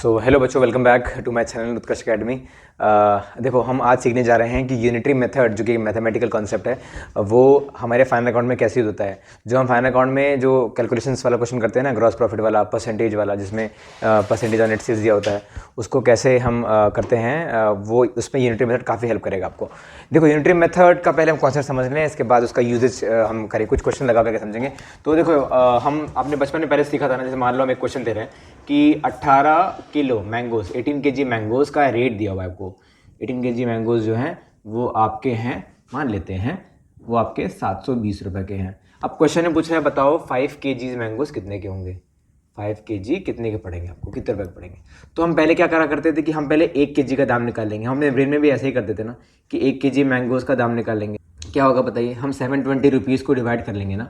सो hello बच्चों, welcome back to my channel Utkarsh academy. देखो, हम आज सीखने जा रहे हैं कि यूनिटरी मेथड जो कि मैथमेटिकल कॉन्सेप्ट है वो हमारे फाइनल अकाउंट में कैसे यूज होता है। जो हम फाइनल अकाउंट में जो कैलकुलेशंस वाला क्वेश्चन करते हैं ना, ग्रॉस प्रॉफिट वाला, परसेंटेज वाला, जिसमें परसेंटेज ऑन नेट सेल्स दिया होता है, उसको कैसे हम करते हैं, वो उसमें यूनिटरी मेथड काफ़ी हेल्प करेगा आपको। देखो, यूनिटरी मेथड का पहले हम कॉन्सेप्ट समझ लें, इसके बाद उसका यूजेज हम करें, कुछ क्वेश्चन लगा करके समझेंगे। तो देखो, हम आपने बचपन में पहले सीखा था ना, जैसे मान लो हम एक क्वेश्चन दे रहे हैं कि 18 किलो मैंगोज, 18 केजी मैंगोज का रेट दिया हुआ है आपको। 18 केजी मैंगोज जो हैं वो आपके हैं, मान लेते हैं वो आपके 720 रुपये के हैं। अब क्वेश्चन में पूछ रहा है, बताओ 5 केजीज मैंगोज कितने के होंगे। 5 केजी कितने के पड़ेंगे आपको, कितने रुपये के पड़ेंगे। तो हम पहले क्या करा करते थे कि हम पहले 1 केजी का दाम निकाल लेंगे। हम ब्रेन में भी ऐसे ही करते थे ना कि 1 केजी मैंगोज का दाम निकाल लेंगे। क्या होगा बताइए, हम 720 रुपीज़ को डिवाइड कर लेंगे ना,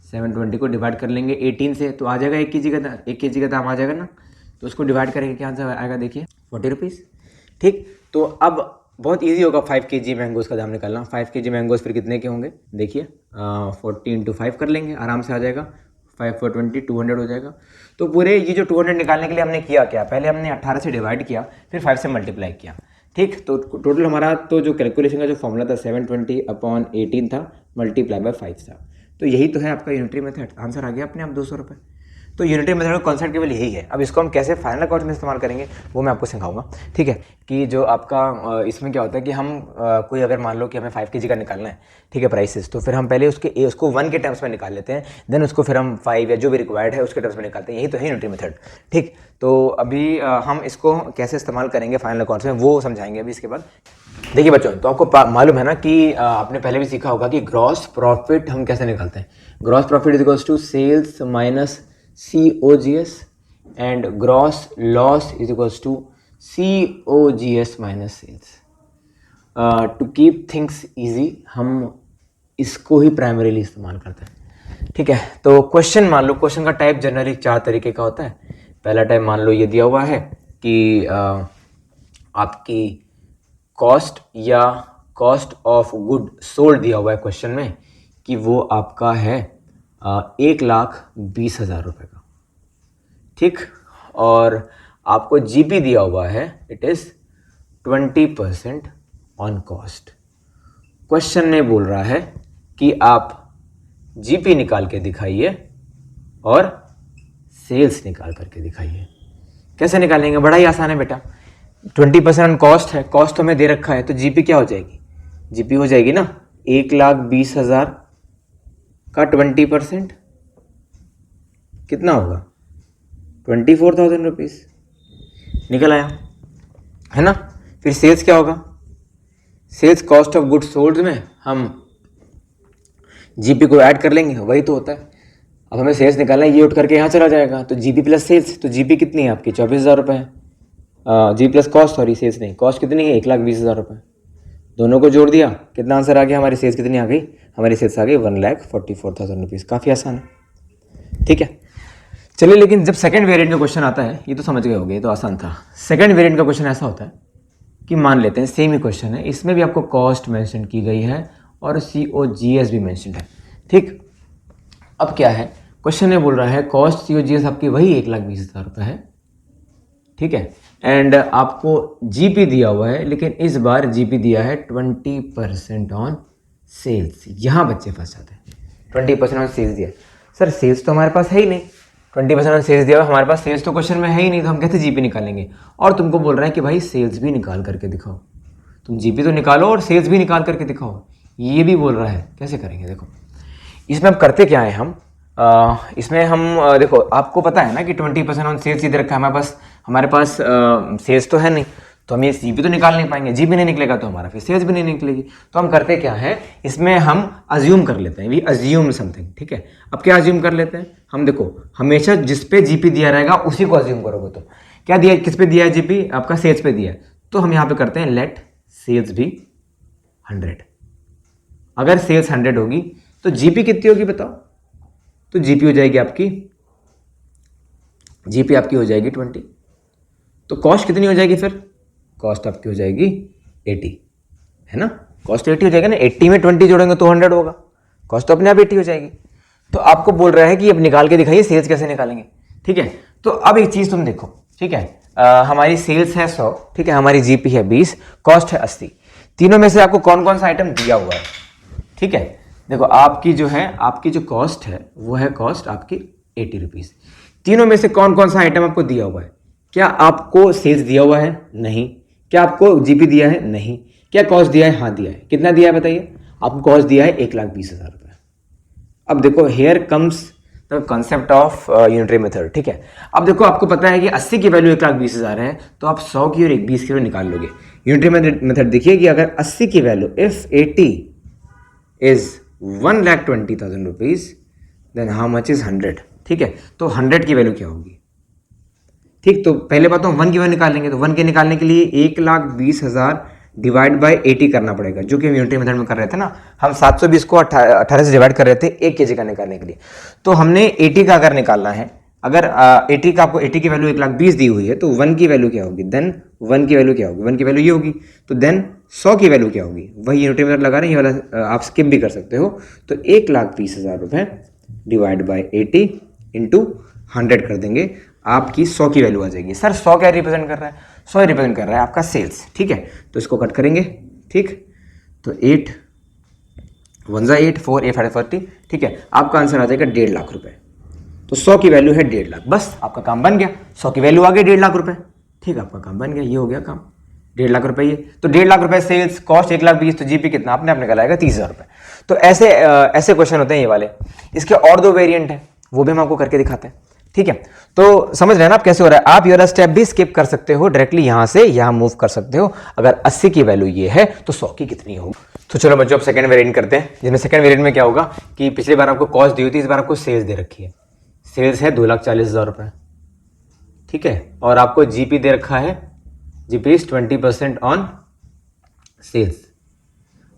720 को डिवाइड कर लेंगे 18 से, तो आ जाएगा 1 केजी का दाम, 1 केजी का दाम आ जाएगा ना। तो उसको डिवाइड करेंगे, क्या आंसर आएगा देखिए, 40 रुपीज़। ठीक, तो अब बहुत इजी होगा 5 केजी मैंगोज़ का दाम निकालना। 5 केजी मैंगोज़ फिर कितने के होंगे देखिए, 40 × 5 कर लेंगे, आराम से आ जाएगा। 5 × 4 = 20, 200 हो जाएगा। तो पूरे ये जो 200 निकालने के लिए हमने किया क्या, पहले हमने 18 से डिवाइड किया, फिर 5 से मल्टीप्लाई किया। ठीक, तो टोटल हमारा तो जो कैलकुलेशन का जो फॉर्मूला था 720/18 था, मल्टीप्लाई बाय 5 था। तो यही तो है आपका यूनिटरी मेथड। आंसर आ गया अपने आप 200 रुपये। तो यूनिटरी मेथड का कॉन्सेप्ट केवल यही है। अब इसको हम कैसे फाइनल अकाउंट में इस्तेमाल करेंगे वो मैं आपको सिखाऊंगा। ठीक है, कि जो आपका इसमें क्या होता है कि हम कोई अगर मान लो कि हमें 5 केजी का निकालना है, ठीक है, प्राइसेस, तो फिर हम पहले उसको 1 के टर्म्स में निकाल लेते हैं, देन उसको फिर हम 5 या जो भी रिक्वायर्ड है उसके टर्म्स में निकालते हैं। यही तो है यूनिटरी मेथड। ठीक, तो अभी हम इसको कैसे इस्तेमाल करेंगे फाइनल अकाउंट्स में वो समझाएंगे अभी। इसके बाद देखिए बच्चों, तो आपको मालूम है ना कि आपने पहले भी सीखा होगा कि ग्रॉस प्रॉफिट हम कैसे निकालते हैं। Gross profit is equals to sales minus COGS and gross loss is equals to COGS minus sales. To keep things easy हम इसको ही प्राइमरीली इस्तेमाल करते हैं। ठीक है, तो क्वेश्चन मान लो, क्वेश्चन का टाइप जनरली 4 तरीके का होता है। पहला टाइप मान लो ये दिया हुआ है कि आपकी कॉस्ट या कॉस्ट ऑफ गुड सोल्ड दिया हुआ है क्वेश्चन में कि वो आपका है 1,20,000 रुपये का। ठीक, और आपको जीपी दिया हुआ है, it is 20% on cost. Question में बोल रहा है कि आप जीपी निकाल के दिखाइए और सेल्स निकाल करके दिखाइए। कैसे निकालेंगे, बड़ा ही आसान है बेटा। 20% ऑन कॉस्ट है, कॉस्ट तो हमें दे रखा है, तो जीपी क्या हो जाएगी, जीपी हो जाएगी ना 1,20,000 का 20% कितना होगा, 24,000 रुपीज़ निकल आया, है ना। फिर सेल्स क्या होगा, sales cost of goods sold में हम जीपी को ऐड कर लेंगे, वही तो होता है। अब हमें सेल्स निकालना है, ये उठ करके यहाँ चला जाएगा, तो जीपी प्लस सेल्स, तो जीपी कितनी है आपकी 24,000 रुपये है। जी प्लस कॉस्ट, सॉरी सेल्स नहीं, कॉस्ट कितनी है 1,20,000 रुपये। दोनों को जोड़ दिया, कितना आंसर आ गया, हमारी सेल्स कितनी आ गई, हमारी सेल्स आ गई 1,44,000 रुपीज़। काफ़ी आसान है। ठीक है, चलिए, लेकिन जब सेकंड वेरिएंट का क्वेश्चन आता है, ये तो समझ गए होंगे, ये तो आसान था। सेकंड वेरिएंट का क्वेश्चन ऐसा होता है कि मान लेते हैं सेम ही क्वेश्चन है, इसमें भी आपको कॉस्ट मेंशन की गई है और COGS भी मेंशन है। ठीक, अब क्या है, क्वेश्चन में बोल रहा है कॉस्ट COGS आपकी वही 1,20,000 रुपये है। ठीक है, एंड आपको जीपी दिया हुआ है, लेकिन इस बार जीपी दिया है 20% ऑन सेल्स। यहाँ बच्चे फंस जाते हैं, 20% ऑन सेल्स दिया, सर सेल्स तो हमारे पास है ही नहीं, 20% ऑन सेल्स दिया हुआ हमारे पास, सेल्स तो क्वेश्चन में है ही नहीं, तो हम कैसे जीपी निकालेंगे। और तुमको बोल रहा है कि भाई सेल्स भी निकाल करके दिखाओ, तुम जीपी तो निकालो और सेल्स भी निकाल करके दिखाओ, ये भी बोल रहा है। कैसे करेंगे, देखो इसमें अब करते क्या है हम, इसमें हम देखो, आपको पता है ना कि 20% ऑन सेल्स इधर रखा है हमारे पास सेल्स तो है नहीं, तो हम ये जीपी तो निकाल नहीं पाएंगे, जीपी नहीं निकलेगा तो हमारा फिर सेल्स भी नहीं निकलेगी। तो हम करते क्या है, इसमें हम अज्यूम कर लेते हैं, वी अज्यूम समथिंग। ठीक है, अब क्या अज्यूम कर लेते हैं हम, देखो हमेशा जिस पे जीपी दिया रहेगा उसी को अज्यूम करोगे। तो क्या दिया, किस पे दिया है जीपी, आपका सेल्स पे दिया है, तो हम यहाँ पे करते हैं लेट सेल्स भी 100। अगर सेल्स 100 होगी तो जीपी कितनी होगी बताओ, तो जीपी हो जाएगी आपकी, जीपी आपकी हो जाएगी 20। तो कॉस्ट कितनी हो जाएगी, फिर कॉस्ट आपकी हो जाएगी 80, है ना। कॉस्ट 80 हो जाएगा ना, 80 में 20 जोड़ेंगे तो 100 होगा, कॉस्ट तो अपने आप 80 हो जाएगी। तो आपको बोल रहा है कि अब निकाल के दिखाइए सेल्स कैसे निकालेंगे। ठीक है, तो अब एक चीज़ तुम देखो, ठीक है। हमारी सेल्स है 100, ठीक है, हमारी जीपी है 20, कॉस्ट है 80। तीनों में से आपको कौन कौन सा आइटम दिया हुआ है, ठीक है। देखो आपकी जो कॉस्ट है वो है कॉस्ट आपकी 80 रुपीज़। तीनों में से कौन कौन सा आइटम आपको दिया हुआ है? क्या आपको सेल्स दिया हुआ है? नहीं। क्या आपको जीपी दिया है? नहीं। क्या कॉस्ट दिया है? हाँ दिया है। कितना दिया है बताइए? आपको कॉस्ट दिया है 1,20,000 रुपये। अब देखो here comes the concept of unitary method, ठीक है। अब देखो आपको पता है कि 80 की वैल्यू 1,20,000 है, तो आप 100 की और 20 की वैल्यू निकाल लोगे। यूनिटरी मेथड देखिए कि अगर 80 की value if 80 is 1,20,000 rupees then how much is 100, ठीक है। तो 100 की वैल्यू क्या होगी? ठीक, तो पहले बात तो हम 1 की वैल्यू निकालेंगे, तो 1 के निकालने के लिए 1,20,000 डिवाइड बाय 80 करना पड़ेगा, जो कि हम यूनिटरी मेथड में कर रहे थे ना। हम 720 को 18 से डिवाइड कर रहे थे 1 kg का निकालने के लिए। तो हमने 80 का अगर निकालना है, अगर 80 का आपको 80 की वैल्यू 1,20,000 दी हुई है, तो 1 की वैल्यू क्या होगी? देन 1 की वैल्यू क्या होगी? 1 की वैल्यू ये होगी। तो देन 100 की वैल्यू क्या होगी? वही यूनिटरी मेथड लगा रहे हैं, ये वाला आप स्किप भी कर सकते हो। तो 1,20,000 रुपये डिवाइड बाई 80 इंटू 100 कर देंगे, आपकी 100 की वैल्यू आ जाएगी। सर 100 क्या रिप्रेजेंट कर रहा है? 100 रिप्रेजेंट कर रहा है आपका सेल्स, ठीक है। तो इसको कट करेंगे, ठीक। तो 8 1 जा 8 4 8 40, ठीक है। आपका आंसर आ जाएगा 1.5 लाख रुपए। तो 100 की वैल्यू है 1.5 लाख, बस आपका काम बन गया। 100 की वैल्यू आ गई 1.5 लाख रुपए, ठीक है, आपका काम बन गया, ये हो गया काम। 1.5 लाख रुपए ये, तो 1.5 लाख रुपए सेल्स, कॉस्ट 1,20,000, तो जीपी कितना आपने निकाला 30,000 रुपए। तो ऐसे क्वेश्चन होते हैं ये वाले। इसके और 2 वेरिएंट हैं, वो भी हम आपको करके दिखाते हैं, ठीक है। तो समझ रहे हैं ना आप कैसे हो रहा है? आप ये वाला स्टेप भी स्किप कर सकते हो, डायरेक्टली यहां से यहां मूव कर सकते हो। अगर 80 की वैल्यू ये है तो 100 की कितनी होगी? तो चलो बच्चों अब सेकंड वेरिएंट करते हैं, जिसमें सेकंड वेरिएंट में क्या होगा कि पिछली बार आपको कॉस्ट दी हुई थी, इस बार आपको सेल्स दे रखी है। सेल्स है 2,40,000 रुपए, ठीक है। और आपको जीपी दे रखा है, जीपी इज 20% ऑन सेल्स।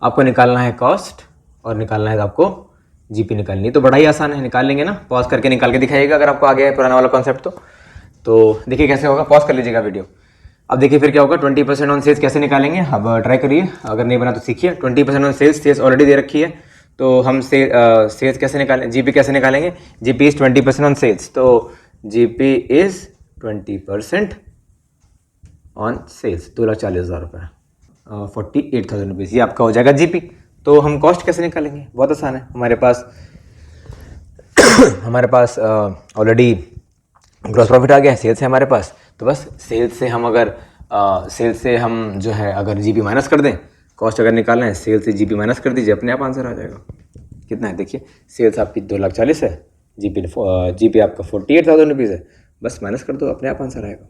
आपको निकालना है कॉस्ट और निकालना है आपको जीपी निकालनी है। तो बड़ा ही आसान है, निकाल लेंगे ना। पॉज करके निकाल के दिखाइएगा अगर आपको आ गया है पुराना वाला कॉन्सेप्ट तो देखिए कैसे होगा। पॉज कर लीजिएगा वीडियो। अब देखिए फिर क्या होगा, 20% ऑन सेल्स कैसे निकालेंगे। अब ट्राई करिए, अगर नहीं बना तो सीखिए। 20% ऑन सेल्स ऑलरेडी दे रखी है, तो हम सेल्स कैसे निकालें, जीपी कैसे निकालेंगे। जीपी इज 20% ऑन सेल्स, तो जीपी इज 20% ऑन सेल्स 2,40,000 रुपये, 48,000 रुपीज़, ये आपका हो जाएगा जीपी। तो हम कॉस्ट कैसे निकालेंगे? बहुत आसान है। हमारे पास ऑलरेडी ग्रॉस प्रॉफिट आ गया, सेल्स है हमारे पास। तो बस सेल्स से हम जो है अगर जीपी माइनस कर दें, कॉस्ट अगर निकालना है सेल्स से जीपी माइनस कर दीजिए, अपने आप आंसर आ जाएगा। कितना है देखिए, सेल्स आपकी 2,40,000 है, जीपी आपका 48,000 रुपीज़ है, बस माइनस कर दो, अपने आप आंसर आएगा।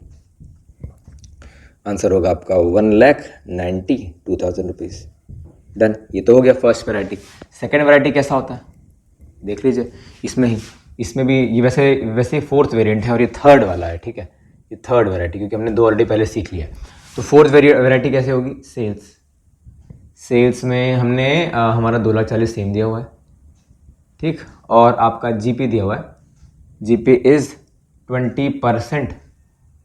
आंसर होगा आपका 1,92,000 रुपीज़। डन, ये तो हो गया फर्स्ट वैरायटी। सेकेंड वैरायटी कैसा होता है देख लीजिए। इसमें भी ये वैसे फोर्थ वेरिएंट है और ये थर्ड वाला है, ठीक है। ये थर्ड वैरायटी, क्योंकि हमने 2 ऑलरेडी पहले सीख लिया है। तो फोर्थ वैरायटी कैसे होगी? सेल्स में हमने हमारा 2,40,000 सेम दिया हुआ है, ठीक। और आपका जीपी दिया हुआ है, जीपी इज़ 20%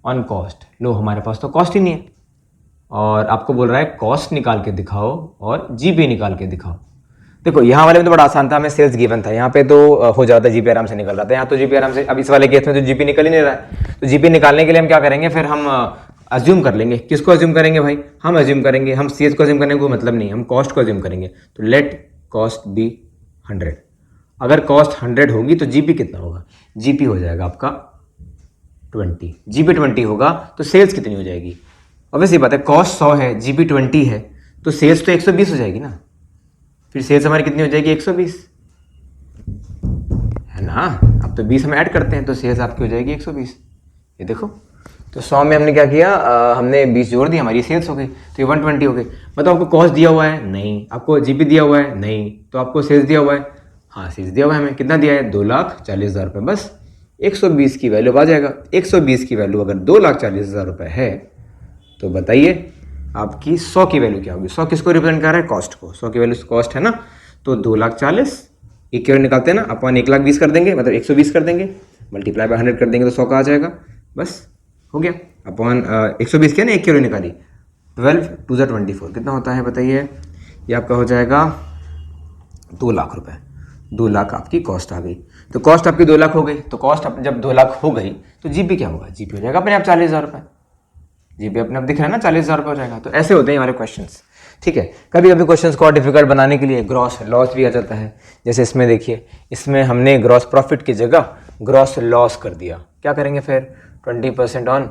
ऑन कॉस्ट। लो हमारे पास तो कॉस्ट ही नहीं है, और आपको बोल रहा है कॉस्ट निकाल के दिखाओ और जीपी निकाल के दिखाओ। देखो यहाँ वाले में तो बड़ा आसान था, हमें सेल्स गिवन था, यहाँ पे तो हो जाता है जीपी आराम से निकल रहा था। यहाँ तो जीपी आराम से, अब इस वाले केस में तो जीपी निकल ही नहीं रहा है। तो जीपी निकालने के लिए हम क्या करेंगे, फिर हम अज्यूम कर लेंगे। किसको अज्यूम करेंगे भाई? हम अज्यूम करेंगे, हम सेल्स को अज्यूम करने को मतलब नहीं, हम कॉस्ट को अज्यूम करेंगे। तो लेट कॉस्ट बी 100। अगर कॉस्ट 100 होगी तो जीपी कितना होगा? जीपी हो जाएगा आपका 20। जीपी 20 होगा तो सेल्स कितनी हो जाएगी? ऑब्वियसली बात है, कॉस्ट 100 है, जीपी 20 है, तो सेल्स तो 120 हो जाएगी ना। फिर सेल्स हमारी कितनी हो जाएगी? 120 है ना। अब तो 20 हम ऐड करते हैं तो सेल्स आपकी हो जाएगी 120। ये देखो, तो 100 में हमने क्या किया, हमने 20 जोड़ दिया, हमारी सेल्स हो गई, तो ये 120 हो गई। मतलब आपको कॉस्ट दिया हुआ है? नहीं। आपको जीपी दिया हुआ है? नहीं। तो आपको सेल्स दिया हुआ है? हाँ, सेल्स दिया हुआ है हमें। कितना दिया है? 2,40,000 रुपये। बस 120 की वैल्यू आ जाएगा। 120 की वैल्यू अगर 2,40,000 रुपये है तो बताइए आपकी 100 की वैल्यू क्या होगी? 100 किसको रिप्रेजेंट कर रहा है? कॉस्ट को। 100 की वैल्यू कॉस्ट है ना, तो 2,40,000 एक की वैल्यू निकालते हैं ना, अपन 1,20,000 कर देंगे, मतलब 120 कर देंगे, मल्टीप्लाई बाय 100 कर देंगे तो 100 का आ जाएगा। बस हो गया। अपन 120 किया ना, एक की वैल्यू निकाली, 12 2 × 24 कितना होता है बताइए? ये आपका हो जाएगा 2 लाख रुपये। 2 लाख आपकी कॉस्ट आ गई। तो कॉस्ट आपकी 2 लाख हो गई, तो कॉस्ट जब 2 लाख हो गई तो जीपी क्या होगा, जीपी हो जाएगा अपने आप 40,000 रुपये, जीपी अपने आप दिख रहा है ना 40,000 रुपये हो जाएगा। तो ऐसे होते हैं हमारे क्वेश्चंस, ठीक है। कभी कभी क्वेश्चंस को और डिफिकल्ट बनाने के लिए ग्रॉस लॉस भी आ जाता है। जैसे इसमें देखिए, इसमें हमने ग्रॉस प्रॉफिट की जगह ग्रॉस लॉस कर दिया, क्या करेंगे फिर, 20% ऑन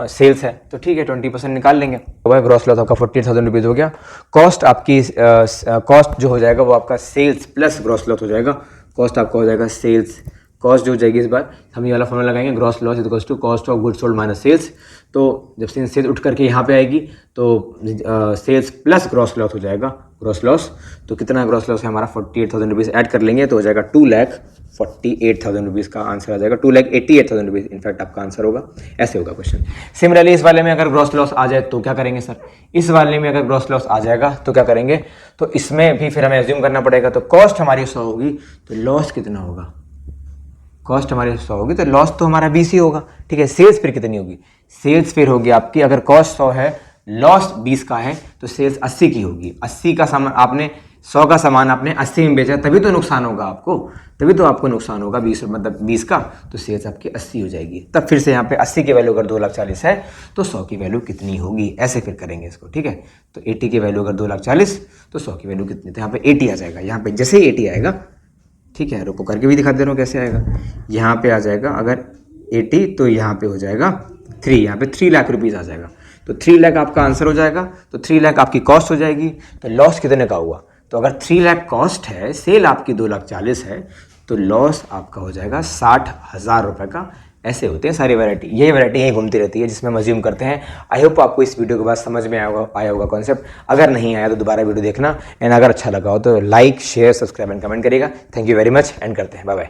सेल्स है तो ठीक है 20% निकाल लेंगे, ग्रॉस लॉस आपका 48,000 रुपीज़ हो गया। कॉस्ट आपकी कॉस्ट जो हो जाएगा वो आपका सेल्स प्लस ग्रॉस लॉस हो जाएगा। कॉस्ट आपका हो जाएगा सेल्स, कॉस्ट जो हो जाएगी इस बार हम ये वाला फॉर्मूला लगाएंगे, gross loss equals to cost of goods sold minus sales. तो जब सेल्स उठ करके यहाँ पे आएगी तो सेल्स प्लस ग्रॉस लॉस हो जाएगा, ग्रॉस लॉस। तो कितना ग्रॉस लॉस है हमारा 48,000 रुपीज़ ऐड कर लेंगे तो हो जाएगा 2,48,000 रुपीज़ का आंसर आ जाएगा, 2,88,000 रुपीज़ इनफैक्ट आपका आंसर होगा। ऐसे होगा क्वेश्चन। सिमिलरली इस वाले में अगर ग्रॉस लॉस आ जाए तो क्या करेंगे सर, इस वाले में अगर ग्रॉस लॉस आ जाएगा तो क्या करेंगे, तो इसमें भी फिर हमें एज्यूम करना पड़ेगा। तो कॉस्ट हमारी 100 होगी तो लॉस कितना होगा, कॉस्ट हमारी 100 होगी तो लॉस तो हमारा 20 ही होगा, ठीक है। सेल्स फिर कितनी होगी, सेल्स फिर होगी आपकी, अगर कॉस्ट 100 है लॉस 20 का है तो सेल्स 80 की होगी। 80 का सामान आपने 100 का सामान आपने 80 में बेचा तभी तो नुकसान होगा आपको, तभी तो आपको नुकसान होगा 20 मतलब 20 का, तो सेल्स आपकी 80 हो जाएगी। तब फिर से यहाँ पे 80 की वैल्यू अगर 2,40,000 है तो 100 की वैल्यू कितनी होगी, ऐसे फिर करेंगे इसको, ठीक है। तो 80 की वैल्यू अगर 2,40,000 तो 100 की वैल्यू कितनी, तो यहाँ पे 80 आ जाएगा। यहाँ पे जैसे ही 80 आएगा, ठीक है, रुको करके भी दिखा दे रहा हूँ कैसे आएगा। यहाँ पे आ जाएगा अगर 80 तो यहाँ पे हो जाएगा 3, यहाँ पे 3 लाख रुपीज़ आ जाएगा। तो 3 लाख आपका आंसर हो जाएगा, तो 3 लाख आपकी कॉस्ट हो जाएगी। तो लॉस कितने का हुआ, तो अगर 3 लाख कॉस्ट है, सेल आपकी 2,40,000 है, तो लॉस आपका हो जाएगा 60,000 रुपये का। ऐसे होते हैं सारी वैरायटी, यही वैरायटी यहीं घूमती रहती है जिसमें हम अज्यूम करते हैं। आई होप आपको इस वीडियो के बाद समझ में आया होगा कॉन्सेप्ट। अगर नहीं आया तो दोबारा वीडियो देखना, एंड अगर अच्छा लगा हो तो like share subscribe and comment करिएगा। Thank you very much end करते हैं, बाय बाय।